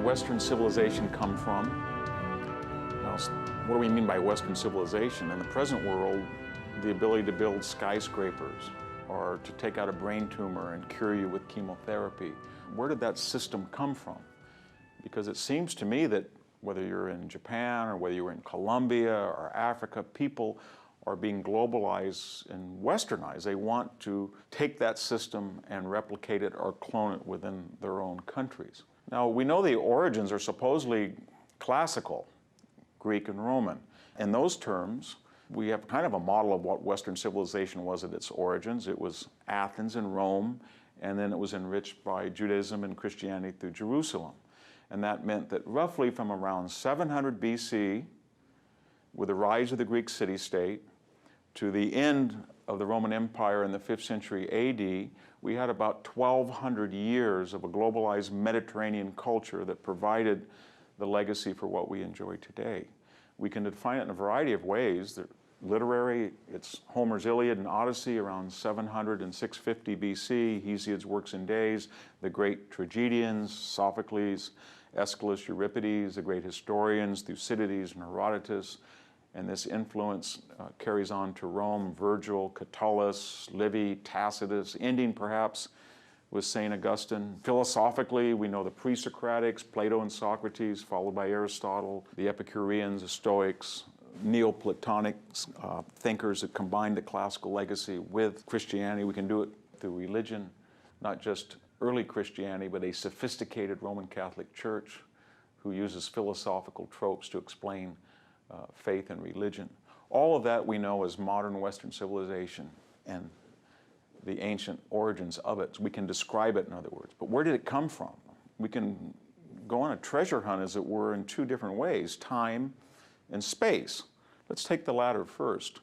Western civilization come from? Now, what do we mean by Western civilization? In the present world, the ability to build skyscrapers or to take out a brain tumor and cure you with chemotherapy. Where did that system come from? Because it seems to me that whether you're in Japan or whether you're in Colombia or Africa, people are being globalized and westernized. They want to take that system and replicate it or clone it within their own countries. Now, we know the origins are supposedly classical, Greek and Roman. In those terms, we have kind of a model of what Western civilization was at its origins. It was Athens and Rome, and then it was enriched by Judaism and Christianity through Jerusalem. And that meant that roughly from around 700 BC, with the rise of the Greek city-state, to the end of the Roman Empire in the 5th century AD, we had about 1,200 years of a globalized Mediterranean culture that provided the legacy for what we enjoy today. We can define it in a variety of ways. Literary, it's Homer's Iliad and Odyssey around 700 and 650 BC, Hesiod's works and days, the great tragedians, Sophocles, Aeschylus, Euripides, the great historians, Thucydides and Herodotus, and this influence carries on to Rome, Virgil, Catullus, Livy, Tacitus, ending perhaps with St. Augustine. Philosophically, we know the pre-Socratics, Plato and Socrates, followed by Aristotle, the Epicureans, the Stoics, Neoplatonic thinkers that combined the classical legacy with Christianity. We can do it through religion, not just early Christianity, but a sophisticated Roman Catholic Church who uses philosophical tropes to explain faith and religion. All of that we know as modern Western civilization and the ancient origins of it. We can describe it, in other words. But where did it come from? We can go on a treasure hunt, as it were, in two different ways, time and space. Let's take the latter first.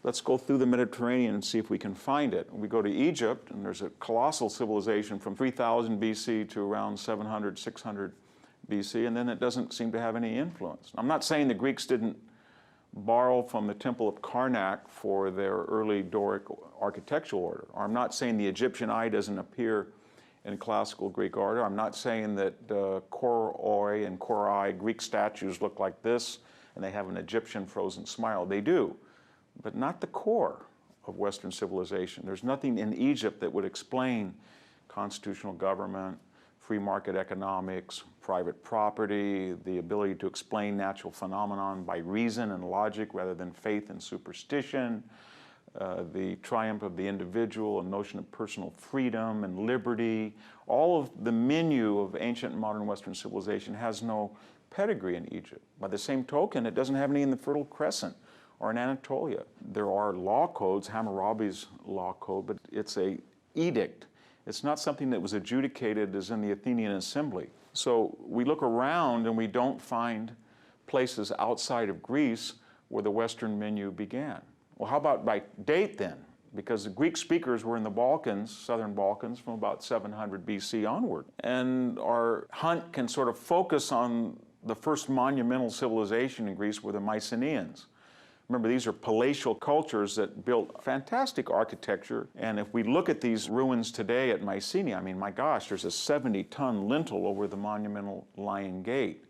Let's go through the Mediterranean and see if we can find it. We go to Egypt, and there's a colossal civilization from 3000 BC to around 700, 600 BC, and then it doesn't seem to have any influence. I'm not saying the Greeks didn't borrow from the Temple of Karnak for their early Doric architectural order. Or I'm not saying the Egyptian eye doesn't appear in classical Greek art. I'm not saying that Koroi and Korai Greek statues look like this and they have an Egyptian frozen smile. They do, but not the core of Western civilization. There's nothing in Egypt that would explain constitutional government, free market economics, private property, the ability to explain natural phenomenon by reason and logic rather than faith and superstition, the triumph of the individual, a notion of personal freedom and liberty. All of the menu of ancient and modern Western civilization has no pedigree in Egypt. By the same token, it doesn't have any in the Fertile Crescent or in Anatolia. There are law codes, Hammurabi's law code, but it's an edict. It's not something that was adjudicated as in the Athenian assembly. So we look around and we don't find places outside of Greece where the Western menu began. Well, how about by date then? Because the Greek speakers were in the Balkans, southern Balkans, from about 700 BC onward. And our hunt can sort of focus on the first monumental civilization in Greece were the Mycenaeans. Remember, these are palatial cultures that built fantastic architecture. And if we look at these ruins today at Mycenae, I mean, my gosh, there's a 70-ton lintel over the monumental Lion Gate.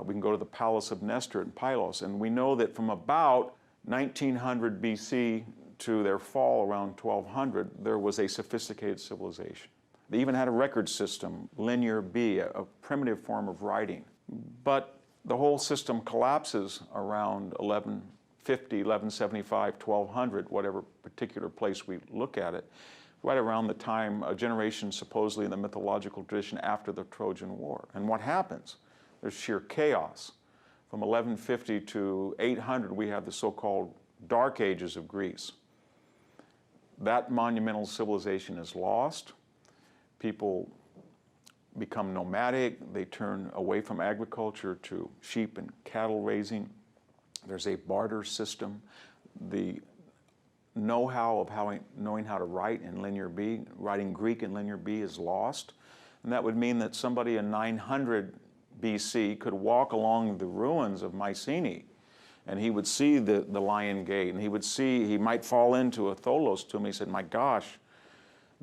We can go to the Palace of Nestor in Pylos, and we know that from about 1900 BC to their fall around 1200, there was a sophisticated civilization. They even had a record system, Linear B, a primitive form of writing. But the whole system collapses around 1150, 1175, 1200, whatever particular place we look at it, right around the time, a generation supposedly in the mythological tradition after the Trojan War. And what happens? There's sheer chaos. From 1150 to 800, we have the so-called Dark Ages of Greece. That monumental civilization is lost. People become nomadic. They turn away from agriculture to sheep and cattle raising. There's a barter system. The know-how of knowing how to write in Linear B, writing Greek in Linear B, is lost. And that would mean that somebody in 900 BC could walk along the ruins of Mycenae, and he would see the Lion Gate, and he might fall into a Tholos tomb. He said, my gosh,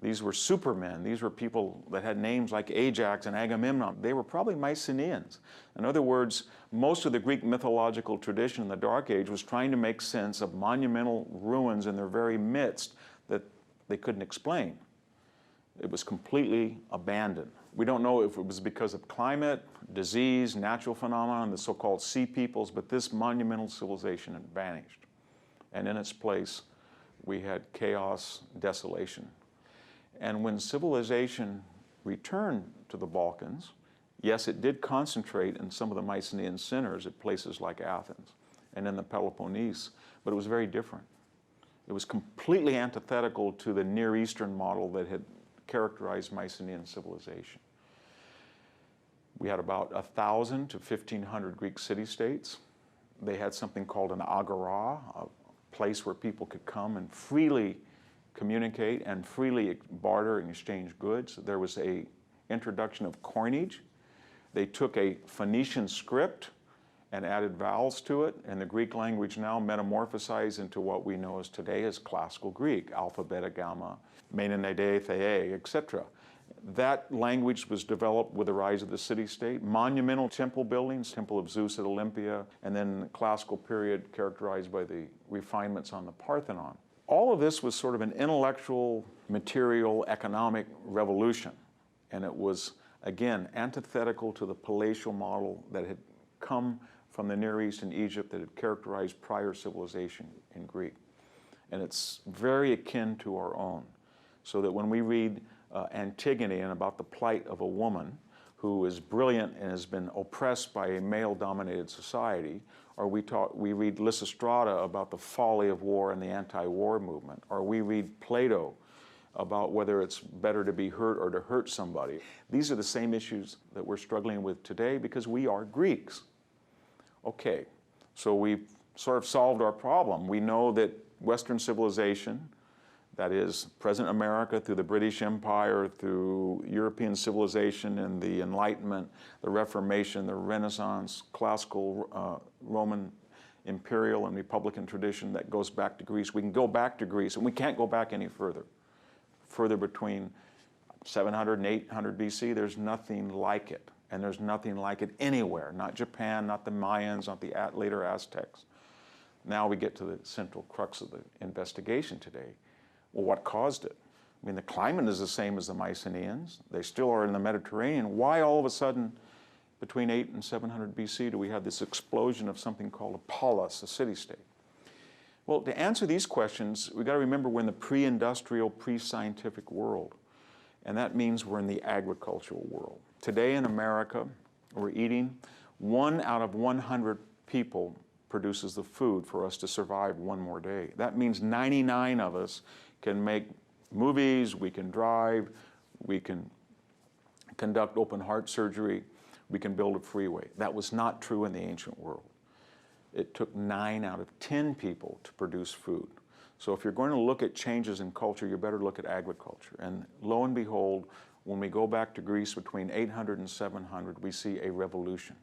These were supermen. These were people that had names like Ajax and Agamemnon. They were probably Mycenaeans. In other words, most of the Greek mythological tradition in the Dark Age was trying to make sense of monumental ruins in their very midst that they couldn't explain. It was completely abandoned. We don't know if it was because of climate, disease, natural phenomenon, the so-called sea peoples, but this monumental civilization had vanished. And in its place, we had chaos, desolation. And when civilization returned to the Balkans, yes, it did concentrate in some of the Mycenaean centers at places like Athens and in the Peloponnese, but it was very different. It was completely antithetical to the Near Eastern model that had characterized Mycenaean civilization. We had about 1,000 to 1,500 Greek city-states. They had something called an agora, a place where people could come and freely communicate and freely barter and exchange goods. There was an introduction of coinage. They took a Phoenician script and added vowels to it, and the Greek language now metamorphosized into what we know as today as Classical Greek, alpha, beta, gamma, menenide, theae, etc. That language was developed with the rise of the city-state, monumental temple buildings, Temple of Zeus at Olympia, and then the classical period characterized by the refinements on the Parthenon. All of this was sort of an intellectual, material, economic revolution, and it was, again, antithetical to the palatial model that had come from the Near East and Egypt that had characterized prior civilization in Greek. And it's very akin to our own, so that when we read Antigone and about the plight of a woman who is brilliant and has been oppressed by a male-dominated society, or we read Lysistrata about the folly of war and the anti-war movement, or we read Plato about whether it's better to be hurt or to hurt somebody. These are the same issues that we're struggling with today because we are Greeks. Okay, so we've sort of solved our problem. We know that Western civilization, that is, present America through the British Empire, through European civilization and the Enlightenment, the Reformation, the Renaissance, classical Roman imperial and republican tradition that goes back to Greece. We can go back to Greece, and we can't go back any further. Further between 700 and 800 BC, there's nothing like it. And there's nothing like it anywhere, not Japan, not the Mayans, not the later Aztecs. Now we get to the central crux of the investigation today. Well, what caused it? I mean, the climate is the same as the Mycenaeans. They still are in the Mediterranean. Why all of a sudden, between 8 and 700 BC, do we have this explosion of something called a polis, a city-state? Well, to answer these questions, we've got to remember we're in the pre-industrial, pre-scientific world. And that means we're in the agricultural world. Today in America, we're eating 1 out of 100 people produces the food for us to survive one more day. That means 99 of us can make movies, we can drive, we can conduct open heart surgery, we can build a freeway. That was not true in the ancient world. It took 9 out of 10 people to produce food. So if you're going to look at changes in culture, you better look at agriculture. And lo and behold, when we go back to Greece between 800 and 700, we see a revolution,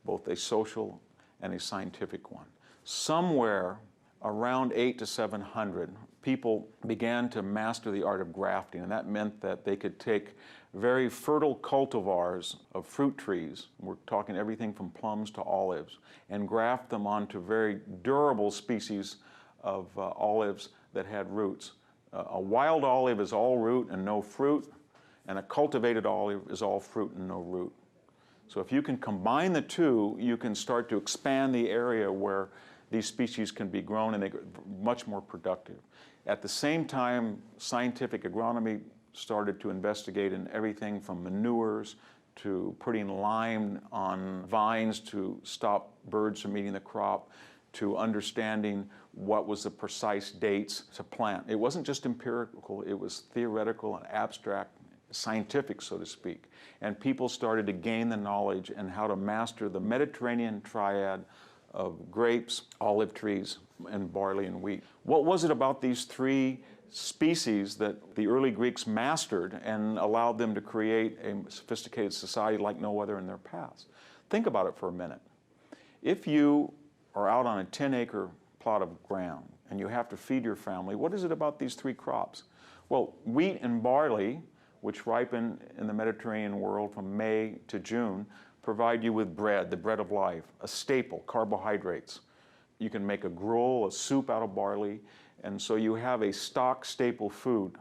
both a social and a scientific one. Somewhere around 8 to 700, people began to master the art of grafting, and that meant that they could take very fertile cultivars of fruit trees, we're talking everything from plums to olives, and graft them onto very durable species of olives that had roots. A wild olive is all root and no fruit, and a cultivated olive is all fruit and no root. So if you can combine the two, you can start to expand the area where these species can be grown and they're much more productive. At the same time, scientific agronomy started to investigate in everything from manures to putting lime on vines to stop birds from eating the crop, to understanding what was the precise dates to plant. It wasn't just empirical, it was theoretical and abstract, scientific, so to speak. And people started to gain the knowledge and how to master the Mediterranean triad of grapes, olive trees, and barley and wheat. What was it about these 3 species that the early Greeks mastered and allowed them to create a sophisticated society like no other in their past? Think about it for a minute. If you are out on a 10-acre plot of ground and you have to feed your family, what is it about these 3 crops? Well, wheat and barley, which ripen in the Mediterranean world from May to June, provide you with bread, the bread of life, a staple, carbohydrates. You can make a gruel, a soup out of barley, and so you have a stock staple food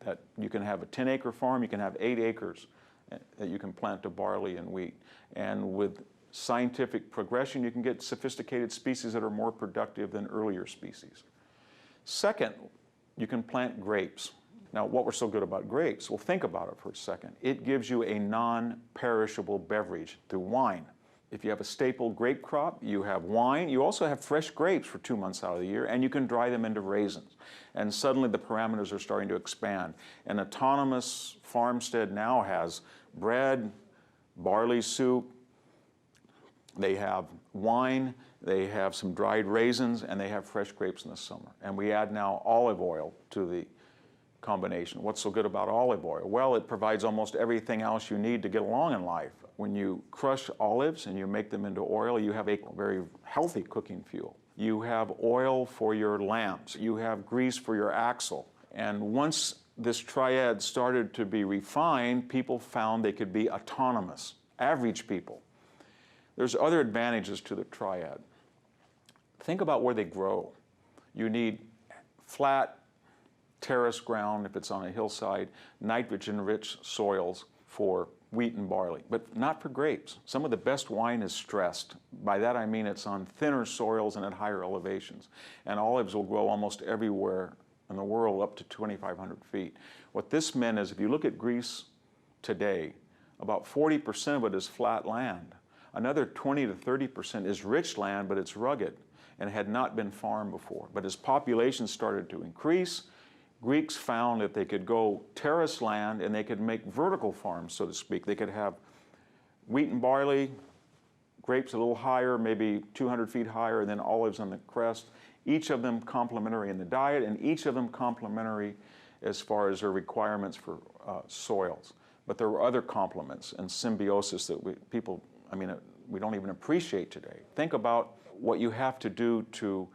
that you can have a 10-acre farm, you can have 8 acres that you can plant to barley and wheat. And with scientific progression, you can get sophisticated species that are more productive than earlier species. Second, you can plant grapes. Now, what was so good about grapes? Well, think about it for a second. It gives you a non-perishable beverage through wine. If you have a staple grape crop, you have wine. You also have fresh grapes for 2 months out of the year, and you can dry them into raisins. And suddenly the parameters are starting to expand. An autonomous farmstead now has bread, barley soup, they have wine, they have some dried raisins, and they have fresh grapes in the summer. And we add now olive oil to the combination. What's so good about olive oil? Well, it provides almost everything else you need to get along in life. When you crush olives and you make them into oil, you have a very healthy cooking fuel. You have oil for your lamps. You have grease for your axle. And once this triad started to be refined, people found they could be autonomous, average people. There's other advantages to the triad. Think about where they grow. You need flat, terrace ground if it's on a hillside, nitrogen-rich soils for wheat and barley, but not for grapes. Some of the best wine is stressed. By that I mean it's on thinner soils and at higher elevations. And olives will grow almost everywhere in the world up to 2,500 feet. What this meant is if you look at Greece today, about 40% of it is flat land. Another 20 to 30% is rich land, but it's rugged and had not been farmed before. But as population started to increase, Greeks found that they could go terrace land and they could make vertical farms, so to speak. They could have wheat and barley, grapes a little higher, maybe 200 feet higher, and then olives on the crest. Each of them complementary in the diet, and each of them complementary as far as their requirements for soils. But there were other complements and symbiosis that we don't even appreciate today. Think about what you have to do to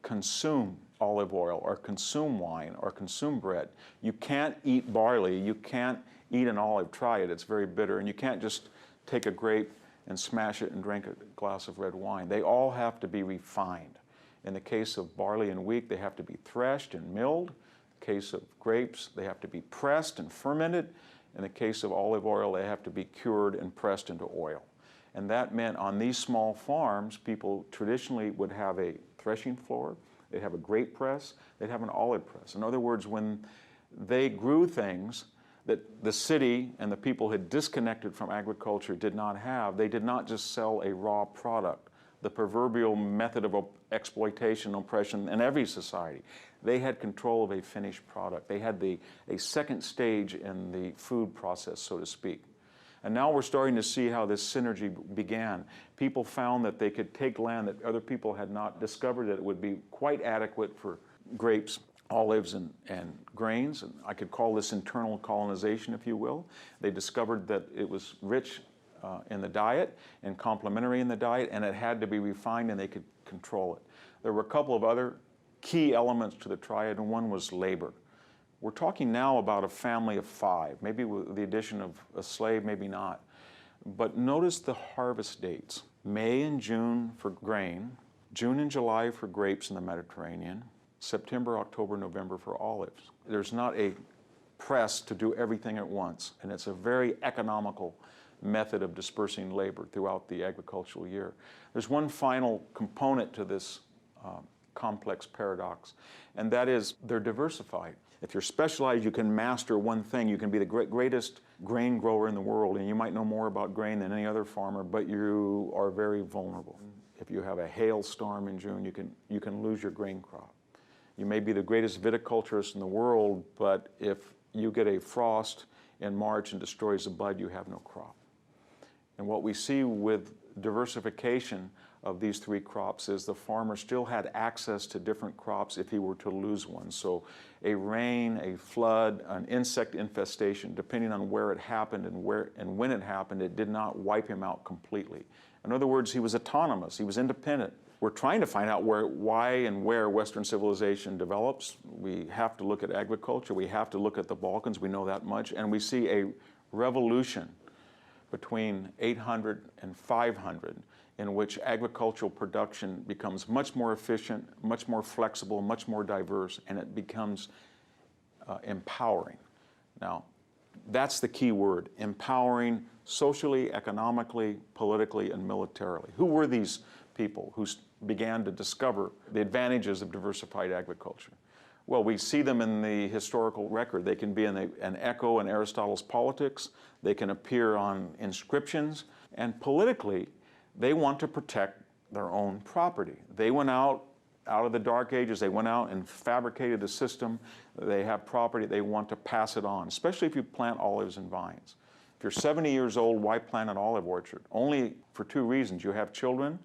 consume olive oil or consume wine or consume bread. You can't eat barley, you can't eat an olive, try it, it's very bitter, and you can't just take a grape and smash it and drink a glass of red wine. They all have to be refined. In the case of barley and wheat, they have to be threshed and milled. In the case of grapes, they have to be pressed and fermented. In the case of olive oil, they have to be cured and pressed into oil. And that meant on these small farms, people traditionally would have a threshing floor, they'd have a grape press, they'd have an olive press. In other words, when they grew things that the city and the people had disconnected from agriculture did not have, they did not just sell a raw product, the proverbial method of exploitation, oppression in every society. They had control of a finished product. They had a second stage in the food process, so to speak. And now we're starting to see how this synergy began. People found that they could take land that other people had not discovered, that it would be quite adequate for grapes, olives, and grains. And I could call this internal colonization, if you will. They discovered that it was rich in the diet and complementary in the diet, and it had to be refined and they could control it. There were a couple of other key elements to the triad, and one was labor. We're talking now about a family of 5, maybe with the addition of a slave, maybe not. But notice the harvest dates. May and June for grain, June and July for grapes in the Mediterranean, September, October, November for olives. There's not a press to do everything at once, and it's a very economical method of dispersing labor throughout the agricultural year. There's one final component to this complex paradox, and that is they're diversified. If you're specialized, you can master one thing. You can be the greatest grain grower in the world, and you might know more about grain than any other farmer, but you are very vulnerable. If you have a hailstorm in June, you can lose your grain crop. You may be the greatest viticulturist in the world, but if you get a frost in March and destroys the bud, you have no crop. And what we see with diversification of these 3 crops is the farmer still had access to different crops if he were to lose one. So a rain, a flood, an insect infestation, depending on where it happened and when it happened, it did not wipe him out completely. In other words, he was autonomous, he was independent. we're trying to find out why and where Western civilization develops. We have to look at agriculture. We have to look at the Balkans. We know that much. And we see a revolution between 800 and 500 in which agricultural production becomes much more efficient, much more flexible, much more diverse, and it becomes empowering. Now, that's the key word, empowering socially, economically, politically, and militarily. Who were these people who began to discover the advantages of diversified agriculture? Well, we see them in the historical record. They can be an echo in Aristotle's Politics. They can appear on inscriptions. And politically, they want to protect their own property. They went out of the Dark Ages, they went out and fabricated a system. They have property, they want to pass it on, especially if you plant olives and vines. If you're 70 years old, why plant an olive orchard? Only for two reasons. You have children,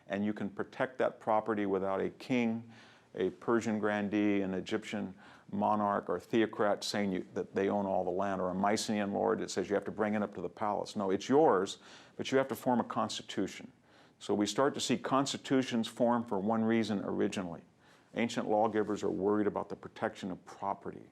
and you can protect that property without a king, a Persian grandee, an Egyptian monarch or theocrat saying that they own all the land, or a Mycenaean lord that says you have to bring it up to the palace. No, it's yours, but you have to form a constitution. So we start to see constitutions formed for one reason originally. Ancient lawgivers are worried about the protection of property.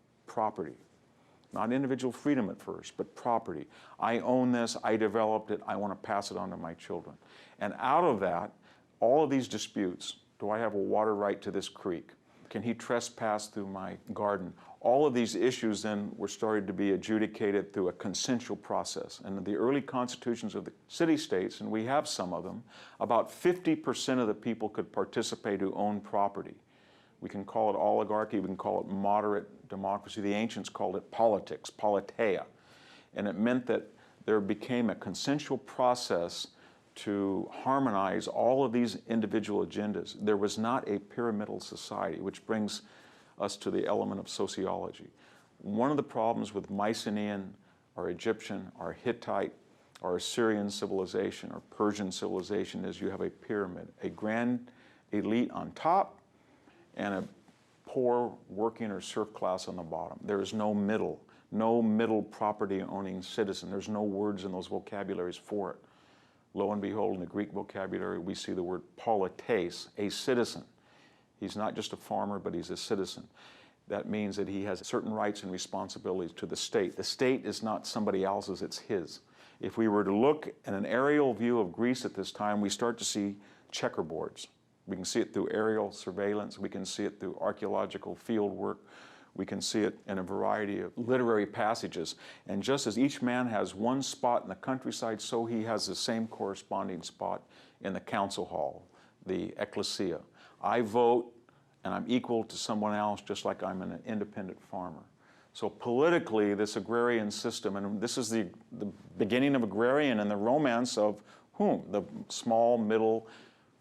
Not individual freedom at first, but property. I own this, I developed it, I want to pass it on to my children. And out of that, all of these disputes, do I have a water right to this creek? Can he trespass through my garden? All of these issues then were started to be adjudicated through a consensual process. And in the early constitutions of the city-states, and we have some of them, about 50% of the people could participate who owned property. We can call it oligarchy, we can call it moderate democracy. The ancients called it politics, politeia. And it meant that there became a consensual process to harmonize all of these individual agendas. There was not a pyramidal society, which brings us to the element of sociology. One of the problems with Mycenaean or Egyptian or Hittite or Assyrian civilization or Persian civilization is you have a pyramid, a grand elite on top and a poor working or serf class on the bottom. There is no middle property owning citizen. There's no words in those vocabularies for it. Lo and behold, in the Greek vocabulary, we see the word polites, a citizen. He's not just a farmer, but he's a citizen. That means that he has certain rights and responsibilities to the state. The state is not somebody else's, it's his. If we were to look at an aerial view of Greece at this time, we start to see checkerboards. We can see it through aerial surveillance. We can see it through archaeological field work. We can see it in a variety of literary passages. And just as each man has one spot in the countryside, so he has the same corresponding spot in the council hall, the ecclesia. I vote, and I'm equal to someone else, just like I'm an independent farmer. So politically, this agrarian system, and this is the beginning of agrarian and the romance of whom? The small, middle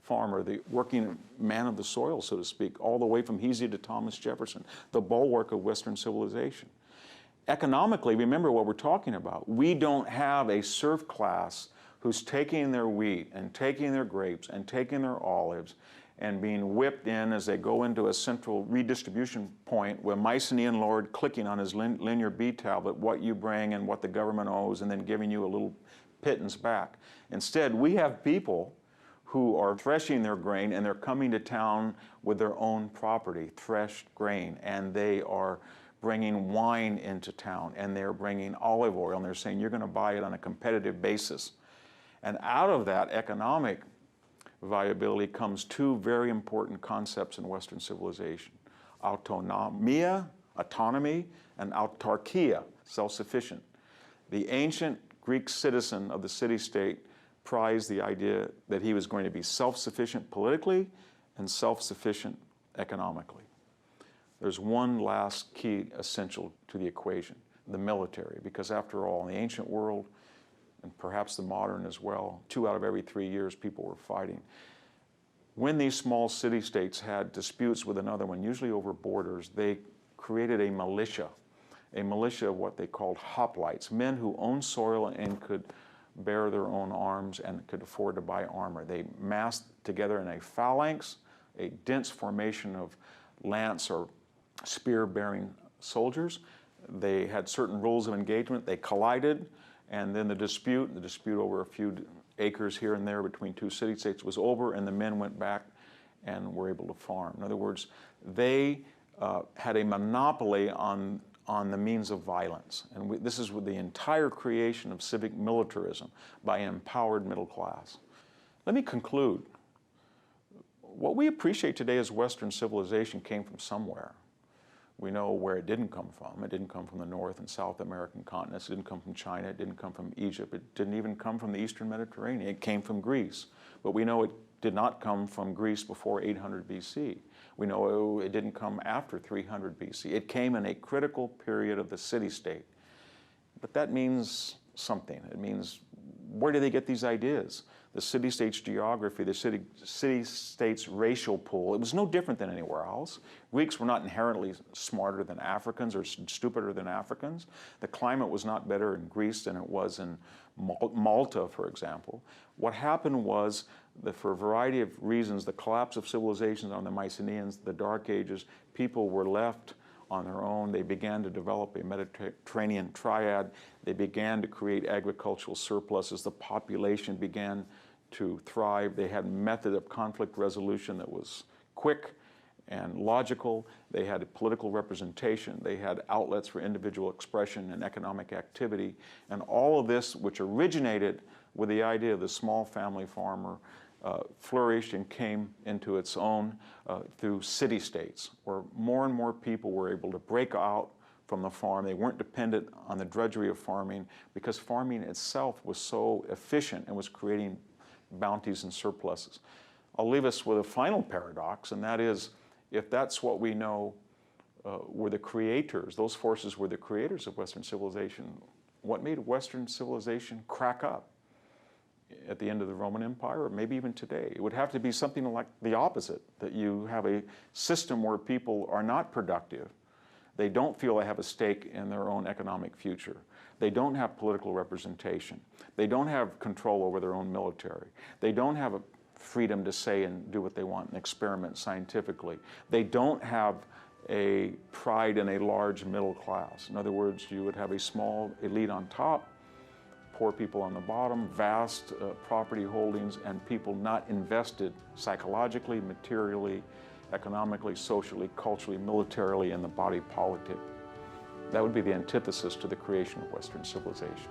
farmer, the working man of the soil, so to speak, all the way from Hesiod to Thomas Jefferson, the bulwark of Western civilization. Economically, remember what we're talking about. We don't have a serf class who's taking their wheat and taking their grapes and taking their olives and being whipped in as they go into a central redistribution point with a Mycenaean lord clicking on his linear B tablet what you bring and what the government owes and then giving you a little pittance back. Instead, we have people who are threshing their grain and they're coming to town with their own property, threshed grain, and they are bringing wine into town and they're bringing olive oil and they're saying you're going to buy it on a competitive basis. And out of that economic viability comes two very important concepts in Western civilization: autonomia, autonomy, and autarkia, self-sufficient. The ancient Greek citizen of the city-state prized the idea that he was going to be self-sufficient politically and self-sufficient economically. There's one last key essential to the equation, the military, because after all, in the ancient world, and perhaps the modern as well, 2 out of every 3 years people were fighting. When these small city-states had disputes with another one, usually over borders, they created a militia of what they called hoplites, men who owned soil and could bear their own arms and could afford to buy armor. They massed together in a phalanx, a dense formation of lance or spear-bearing soldiers. They had certain rules of engagement. They collided, and then the dispute over a few acres here and there between two city-states was over, and the men went back and were able to farm. In other words, they had a monopoly on the means of violence. And this is with the entire creation of civic militarism by an empowered middle class. Let me conclude. What we appreciate today as Western civilization came from somewhere. We know where it didn't come from. It didn't come from the North and South American continents. It didn't come from China. It didn't come from Egypt. It didn't even come from the Eastern Mediterranean. It came from Greece. But we know it did not come from Greece before 800 BC. We know it didn't come after 300 BC. It came in a critical period of the city-state. But that means something. It means, where do they get these ideas? The city-state's geography, the city-state's racial pool, it was no different than anywhere else. Greeks were not inherently smarter than Africans or stupider than Africans. The climate was not better in Greece than it was in Malta, for example. What happened was that for a variety of reasons, the collapse of civilizations on the Mycenaeans, the Dark Ages, people were left on their own. They began to develop a Mediterranean triad. They began to create agricultural surpluses. The population began to thrive. They had a method of conflict resolution that was quick and logical. They had a political representation. They had outlets for individual expression and economic activity. And all of this, which originated with the idea of the small family farmer, flourished and came into its own through city-states, where more and more people were able to break out from the farm. They weren't dependent on the drudgery of farming because farming itself was so efficient and was creating bounties and surpluses. I'll leave us with a final paradox, and that is, if that's what we know were the creators, those forces were the creators of Western civilization, what made Western civilization crack up at the end of the Roman Empire, or maybe even today? It would have to be something like the opposite, that you have a system where people are not productive. They don't feel they have a stake in their own economic future. They don't have political representation. They don't have control over their own military. They don't have a freedom to say and do what they want and experiment scientifically. They don't have a pride in a large middle class. In other words, you would have a small elite on top, poor people on the bottom, vast property holdings, and people not invested psychologically, materially, economically, socially, culturally, militarily in the body politic. That would be the antithesis to the creation of Western civilization.